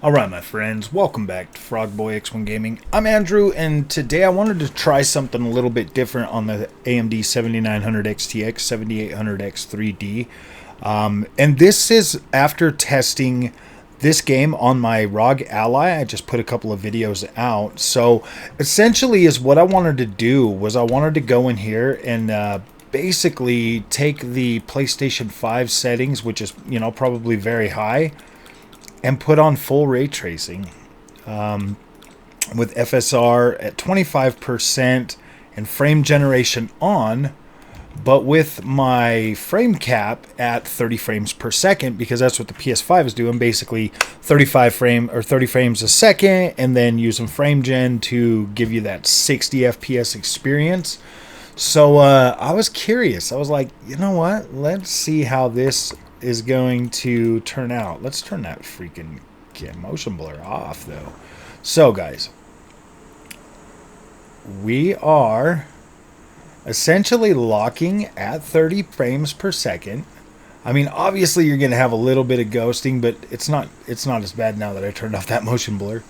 Alright my friends, welcome back to Frogboy X1 Gaming. I'm Andrew, and today I wanted to try something a little bit different on the AMD 7900 XTX 7800X 3D. And this is after testing this game on my ROG Ally. I just put a couple of videos out. So essentially is what I wanted to do was I wanted to go in here and basically take the PlayStation 5 settings, which is, you know, probably very high, and put on full ray tracing with FSR at 25% and frame generation on, but with my frame cap at 30 frames per second, because that's what the PS5 is doing, basically 30 frames a second, and then using frame gen to give you that 60 FPS experience. So I was curious. I was like, you know what? Let's see how this is going to turn out. Let's turn that freaking motion blur off though. So guys, we are essentially locking at 30 frames per second. I mean, obviously you're going to have a little bit of ghosting, but it's not as bad now that I turned off that motion blur.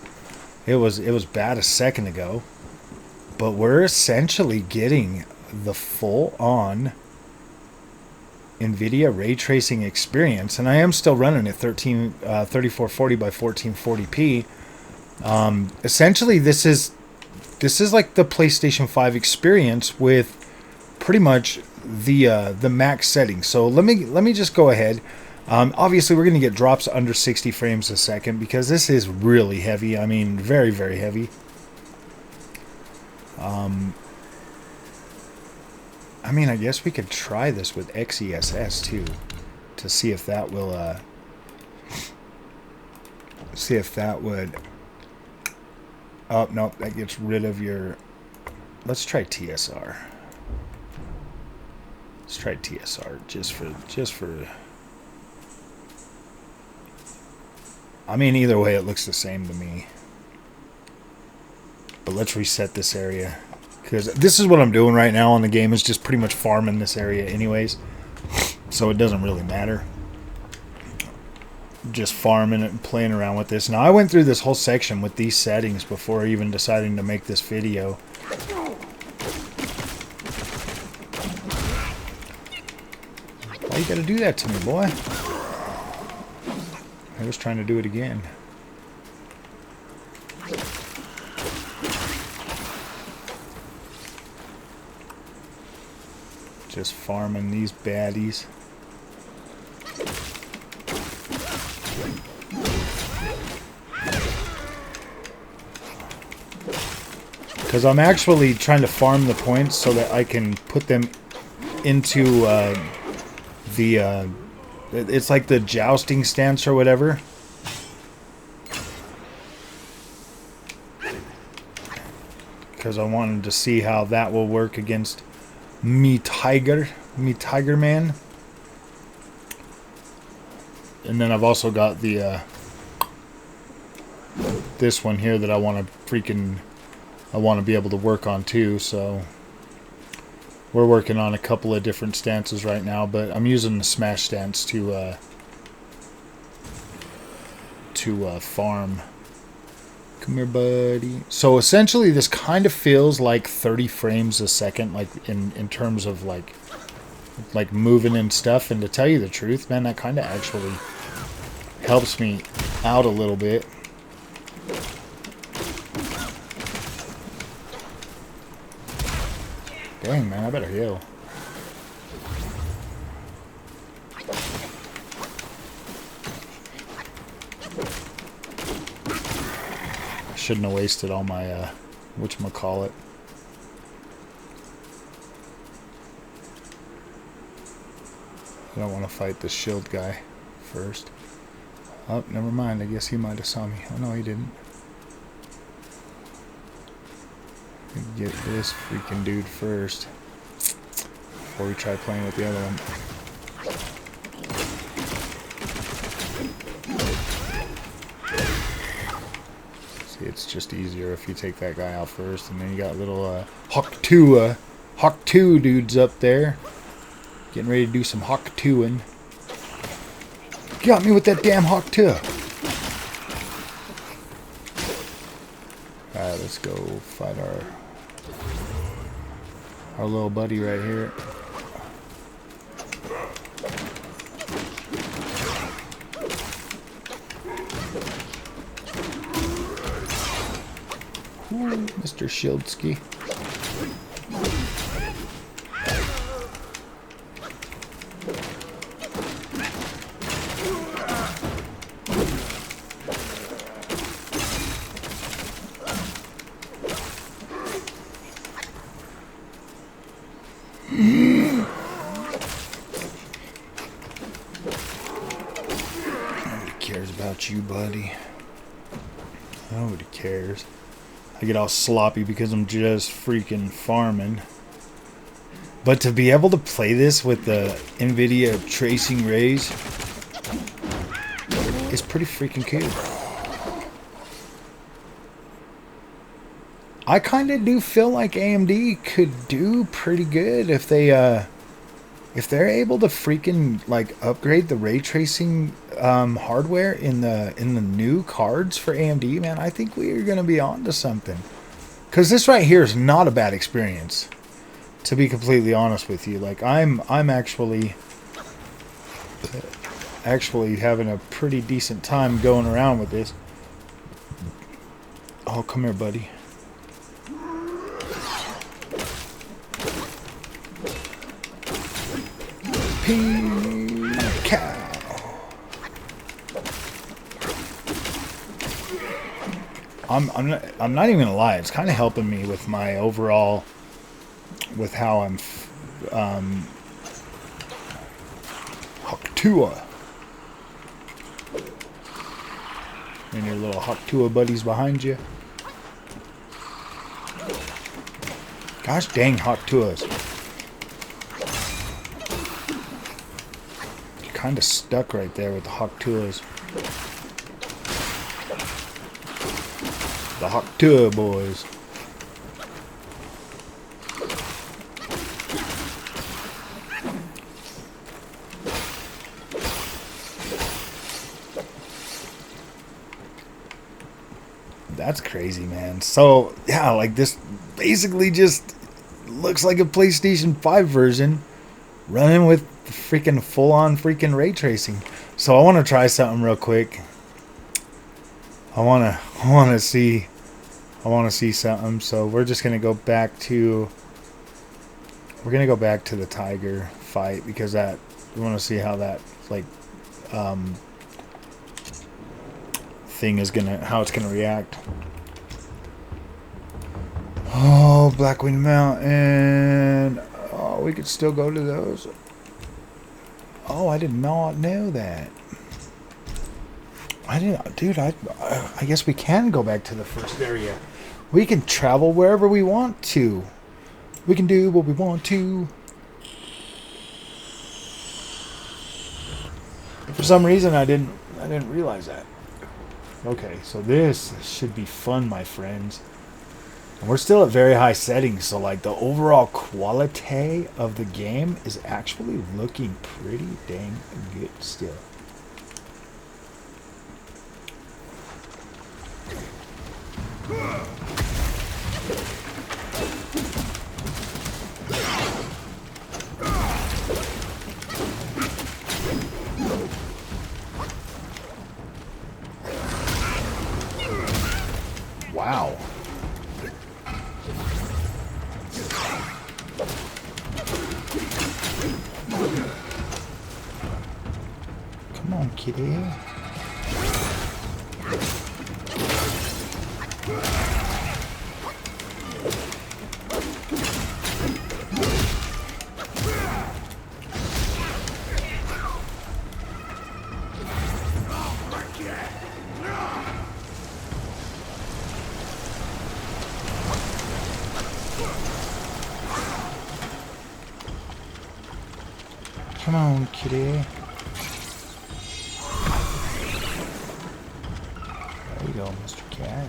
It was bad a second ago. But we're essentially getting the full on Nvidia ray tracing experience, and I am still running at 3440 by 1440p. Essentially, this is like the PlayStation 5 experience with pretty much the max settings. So let me just go ahead. Obviously, we're going to get drops under 60 frames a second because this is really heavy. I mean, very, very heavy. I mean, I guess we could try this with XESS too, to see if that will, oh, no, that gets rid of your, let's try TSR. Let's try TSR just for, I mean, either way, it looks the same to me. But let's reset this area, because this is what I'm doing right now on the game, is just pretty much farming this area anyways. So it doesn't really matter. Just farming it and playing around with this. Now, I went through this whole section with these settings before even deciding to make this video. Why you gotta do that to me, boy? I was trying to do it again. Just farming these baddies. Because I'm actually trying to farm the points so that I can put them into it's like the jousting stance or whatever. Because I wanted to see how that will work against me tiger man. And then I've also got the this one here that I want to be able to work on too. So we're working on a couple of different stances right now, but I'm using the smash stance to farm. Come here, buddy. So essentially this kind of feels like 30 frames a second, like in terms of like moving and stuff. And to tell you the truth, man, that kind of actually helps me out a little bit. Dang, man, I better heal. Shouldn't have wasted all my whatchamacallit. I don't want to fight this shield guy first. Oh, never mind. I guess he might have saw me. Oh no, he didn't. Get this freaking dude first before we try playing with the other one. It's just easier if you take that guy out first, and then you got little Hawk 2 dudes up there getting ready to do some Hawk 2ing. Got me with that damn Hawk 2. Alright, let's go fight our little buddy right here. Ooh, Mr. Shieldski. Nobody cares about you, buddy. Nobody cares. I get all sloppy because I'm just freaking farming. But to be able to play this with the Nvidia tracing rays is pretty freaking cool. I kind of do feel like AMD could do pretty good if they're able to freaking like upgrade the ray tracing hardware in the new cards for AMD. Man, I think we are gonna be on to something. Cause this right here is not a bad experience, to be completely honest with you. Like I'm actually having a pretty decent time going around with this. Oh, come here, buddy. Cow. I'm not even gonna lie. It's kind of helping me with my overall, with how I'm Haktua. And your little Haktua buddies behind you. Gosh dang Haktuas. Kind of stuck right there with the Haktuas. The Haktua boys. That's crazy, man. So, yeah, like this basically just looks like a PlayStation 5 version running with freaking full-on freaking ray tracing. So I want to try something real quick. I want to see something. So we're just going to go back to the tiger fight, because that we want to see how that like thing is how it's gonna react. Oh, Blackwing Mountain. Oh, we could still go to those. Oh, I did not know that. I didn't, dude. I guess we can go back to the first area. We can travel wherever we want to. We can do what we want to. For some reason, I didn't realize that. Okay, so this should be fun, my friends. And we're still at very high settings, so like the overall quality of the game is actually looking pretty dang good still. Wow. Come on, kitty. Come on, kitty. There you go, Mr. Cat.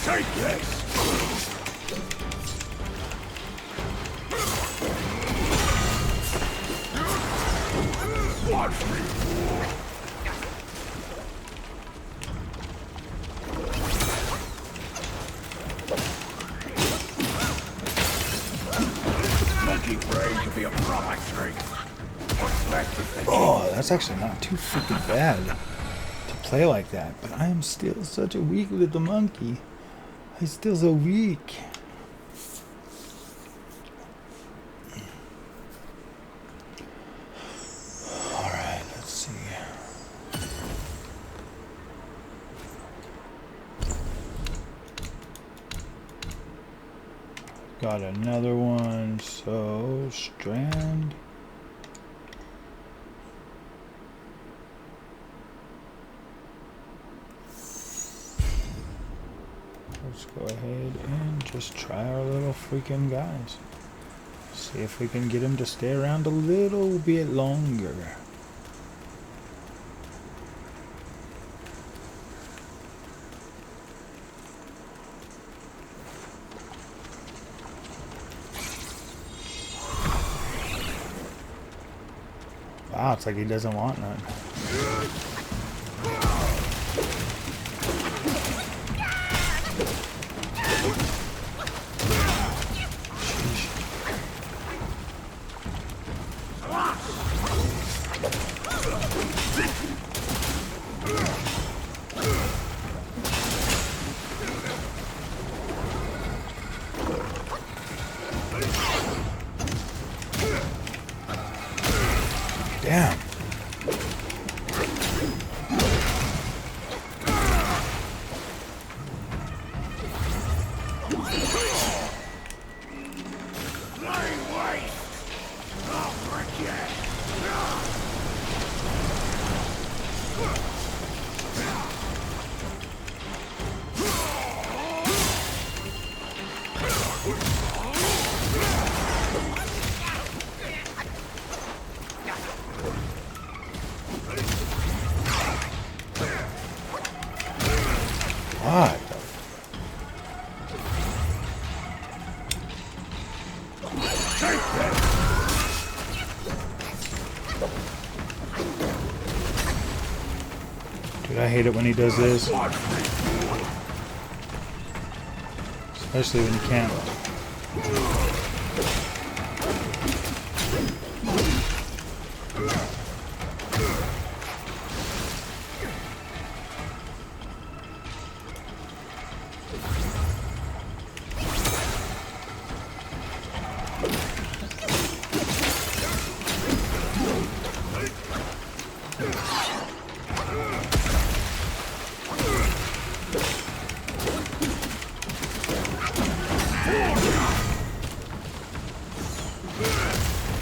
Take this! Watch me! Monkey brain could be a proper treat. What's left of the Oh, that's actually not too freaking bad to play like that. But I am still such a weak little monkey. I'm still so weak. Alright, let's see. Got another one, so strand. Let's go ahead and just try our little freaking guys. See if we can get him to stay around a little bit longer. Wow, it's like he doesn't want none. Damn. What? Dude, I hate it when he does this. Especially when you can't.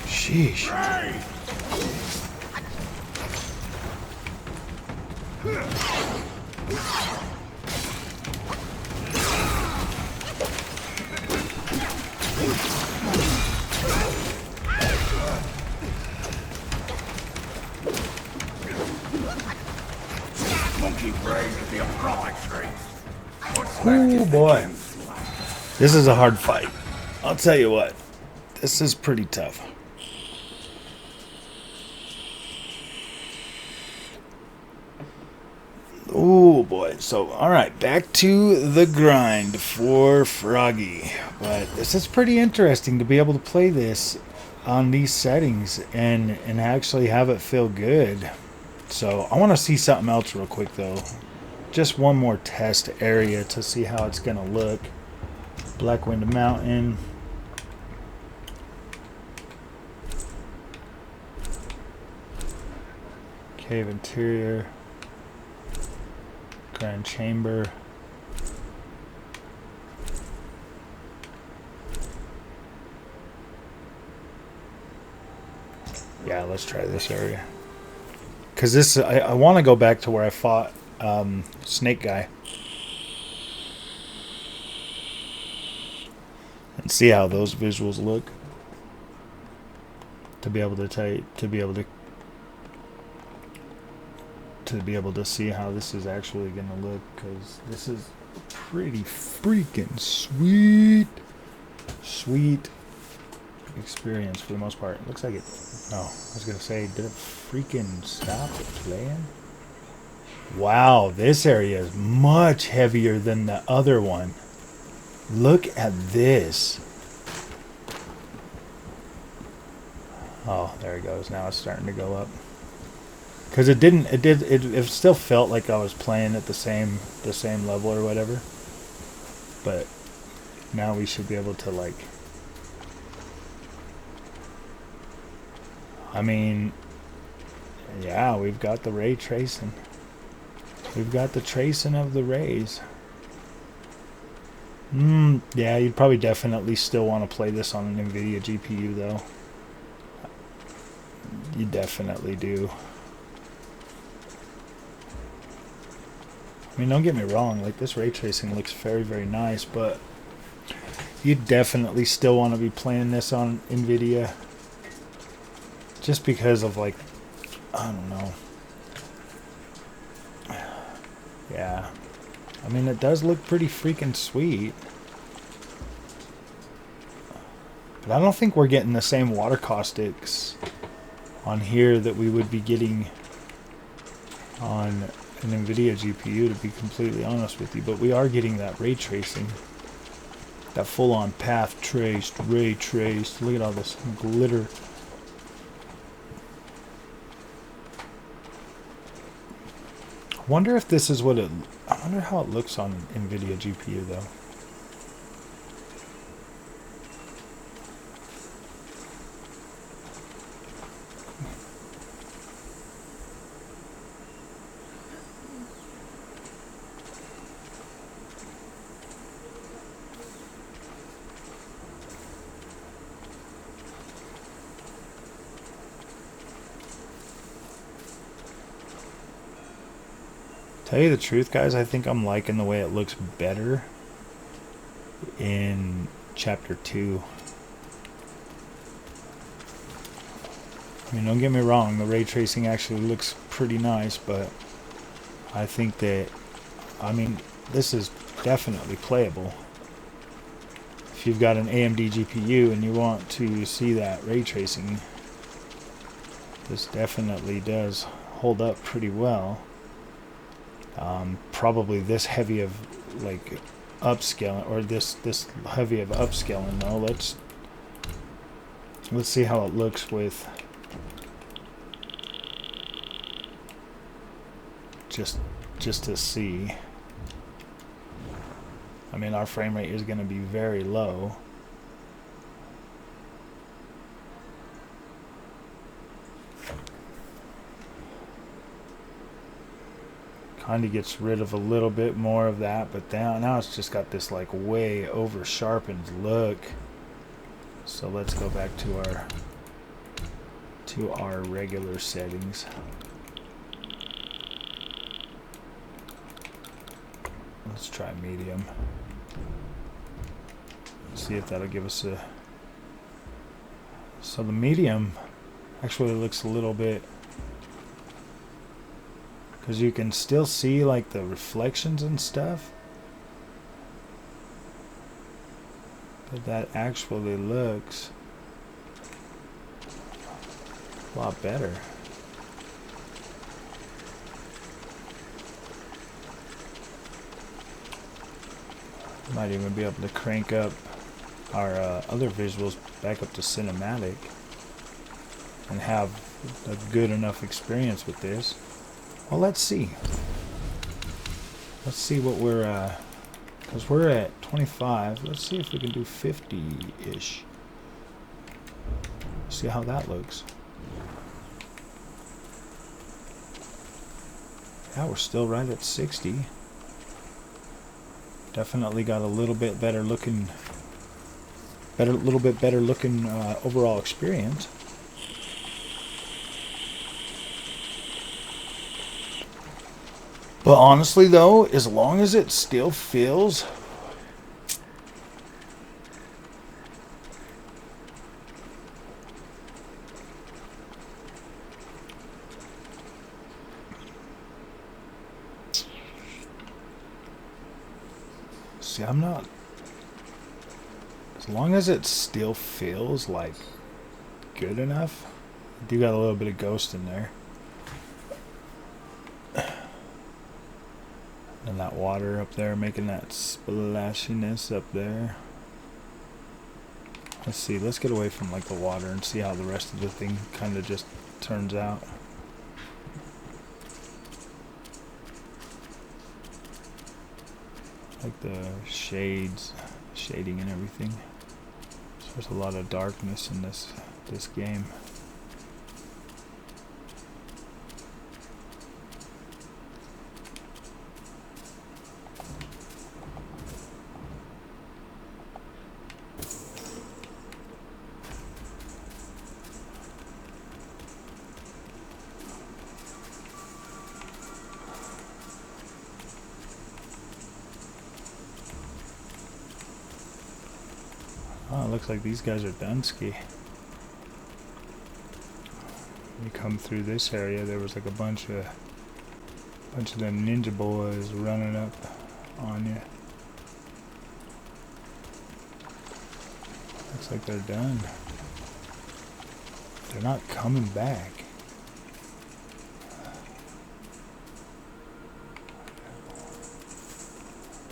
Sheesh. Oh boy. This is a hard fight. I'll tell you what. This is pretty tough. Oh boy. So, alright, back to the grind for Froggy. But this is pretty interesting to be able to play this on these settings and actually have it feel good. So, I want to see something else real quick though. Just one more test area to see how it's going to look. Blackwind Mountain. Cave Interior. Grand Chamber. Yeah, let's try this area. Because this, I want to go back to where I fought Snake Guy. And see how those visuals look. To be able to tell you, to be able to see how this is actually going to look, because this is pretty freaking sweet. Sweet experience for the most part. It looks like it. No, I was gonna say, did it freaking stop playing? Wow, this area is much heavier than the other one. Look at this. Oh, there it goes. Now it's starting to go up. Because it still felt like I was playing at the same level or whatever. But now we should be able to, like, I mean, yeah, we've got the ray tracing. We've got the tracing of the rays. Yeah, you'd probably definitely still want to play this on an Nvidia GPU, though. You definitely do. I mean, don't get me wrong, like, this ray tracing looks very, very nice, but you definitely still want to be playing this on Nvidia. Just because of, like, I don't know. Yeah. I mean, it does look pretty freaking sweet. But I don't think we're getting the same water caustics on here that we would be getting on an Nvidia GPU, to be completely honest with you. But we are getting that ray tracing. That full-on path traced, ray traced. Look at all this glitter. I wonder if this is what it... I wonder how it looks on Nvidia GPU, though. Tell you the truth, guys, I think I'm liking the way it looks better in Chapter 2. I mean, don't get me wrong, the ray tracing actually looks pretty nice, but I think that, I mean, this is definitely playable. If you've got an AMD GPU and you want to see that ray tracing, this definitely does hold up pretty well. Probably this heavy of, like, upscaling, or this heavy of upscaling, though. Let's see how it looks with just to see. I mean, our frame rate is going to be very low. Kind of gets rid of a little bit more of that, but now it's just got this, like, way over sharpened look. So let's go back to our regular settings. Let's try medium. See if that'll give us a... So the medium actually looks a little bit... Because you can still see, like, the reflections and stuff. But that actually looks a lot better. Might even be able to crank up our other visuals back up to cinematic and have a good enough experience with this. Well, let's see. Let's see what we're, because we're at 25. Let's see if we can do 50-ish. See how that looks. Yeah, we're still right at 60. Definitely got a little bit better looking, overall experience. But honestly, though, as long as it still feels... See, I'm not... As long as it still feels like good enough. I do got a little bit of ghost in there. And that water up there making that splashiness up there. Let's see, let's get away from like the water and see how the rest of the thing kind of just turns out. Like the shades, shading and everything. So there's a lot of darkness in this game. Oh, it looks like these guys are Dunsky. You come through this area, there was like a bunch of them ninja boys running up on you. Looks like they're done. They're not coming back.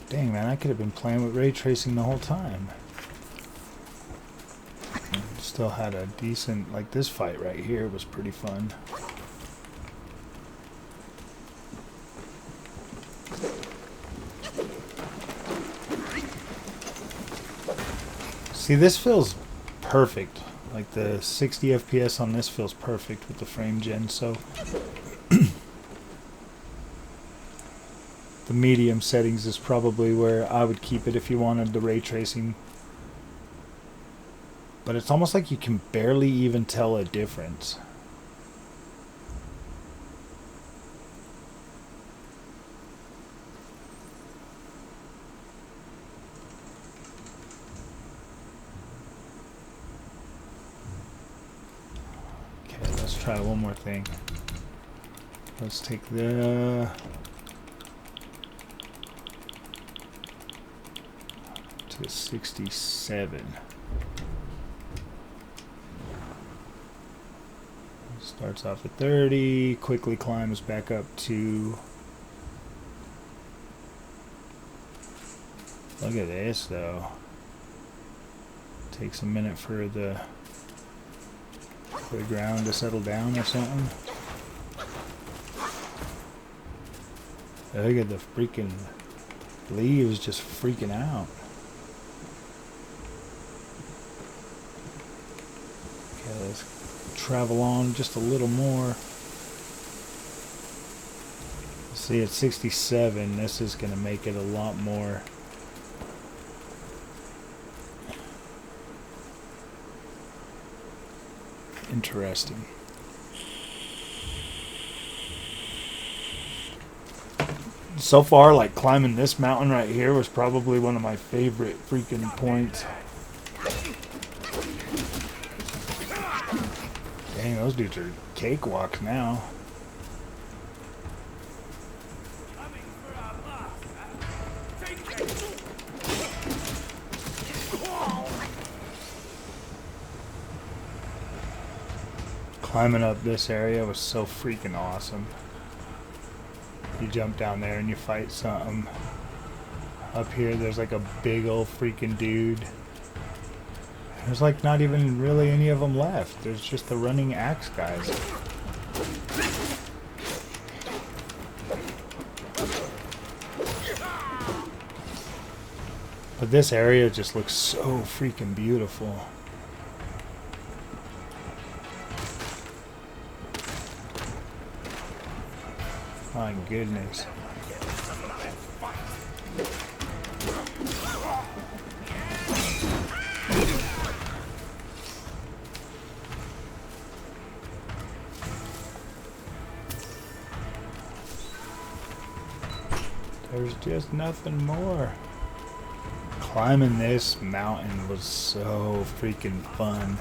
Dang, man, I could have been playing with ray tracing the whole time. Still had a decent, like this fight right here was pretty fun. See, this feels perfect. Like the 60 FPS on this feels perfect with the frame gen, so the medium settings is probably where I would keep it if you wanted the ray tracing. But it's almost like you can barely even tell a difference. Okay, let's try one more thing. Let's take the... to 67. Starts off at 30, quickly climbs back up to... Look at this though. Takes a minute for the ground to settle down or something. Look at the freaking leaves just freaking out. Okay, let's travel on just a little more. See, at 67, this is going to make it a lot more interesting. So far, like climbing this mountain right here was probably one of my favorite freaking points. Dang, those dudes are cakewalks now. Climbing up this area was so freaking awesome. You jump down there and you fight something. Up here there's like a big old freaking dude. There's like not even really any of them left. There's just the running axe guys. But this area just looks so freaking beautiful. My goodness. There's just nothing more. Climbing this mountain was so freaking fun.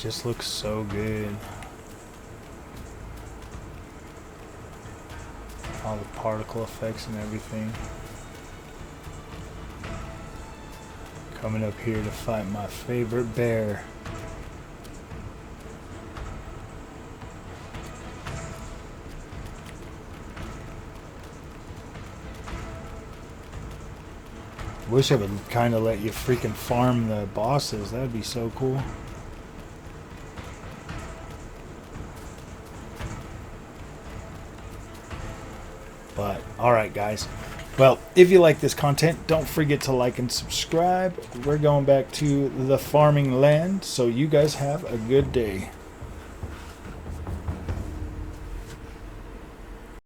just looks so good. All the particle effects and everything. Coming up here to fight my favorite bear. Wish I would kind of let you freaking farm the bosses. That'd be so cool. But alright guys, well, if you like this content, don't forget to like and subscribe. We're going back to the farming land, so you guys have a good day.